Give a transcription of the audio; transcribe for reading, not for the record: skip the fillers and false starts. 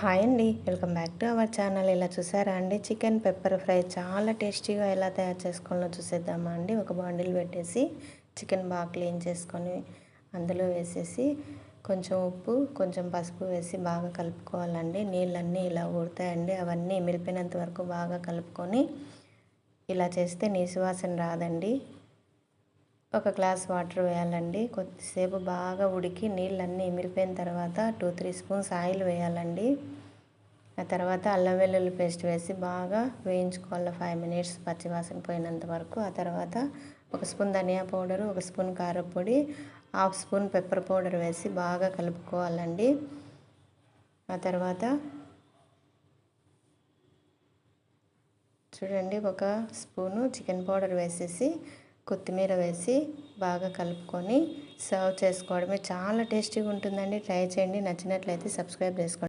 Hi అండి, welcome back to our channel. ఇలా చూసారా అండి, చికెన్ పెప్పర్ ఫ్రై చాలా టేస్టీగా ఎలా తయారు చేసుకోవాలో చూసేద్దామా అండి. ఒక బాండిల్ పెట్టేసి చికెన్ బాగా క్లీన్ చేసుకొని అందులో వేసేసి కొంచెం ఉప్పు కొంచెం పసుపు వేసి బాగా కలుపుకోవాలండి. నీళ్ళన్నీ ఇలా ఊరుతాయండి, అవన్నీ మిరిపోయినంత వరకు బాగా కలుపుకొని ఇలా చేస్తే నీసు వాసన రాదండి. ఒక గ్లాస్ వాటర్ వేయాలండి. కొద్దిసేపు బాగా ఉడికి నీళ్ళన్నీ ఇమిరిపోయిన తర్వాత 2-3 స్పూన్స్ ఆయిల్ వేయాలండి. ఆ తర్వాత అల్లం వెల్లుల్లి పేస్ట్ వేసి బాగా వేయించుకోవాలి 5 మినిట్స్ పచ్చివాసన పోయినంత వరకు. ఆ తర్వాత 1 స్పూన్ ధనియా పౌడరు, 1 స్పూన్ కారపొడి, 1/2 స్పూన్ పెప్పర్ పౌడర్ వేసి బాగా కలుపుకోవాలండి. ఆ తర్వాత చూడండి, 1 స్పూను చికెన్ పౌడర్ వేసేసి కొత్తిమీర వేసి బాగా కలుపుకొని సర్వ్ చేసుకోవడమే. చాలా టేస్టీగా ఉంటుందండి. ట్రై చేయండి. నచ్చినట్లయితే సబ్స్క్రైబ్ చేసుకోండి.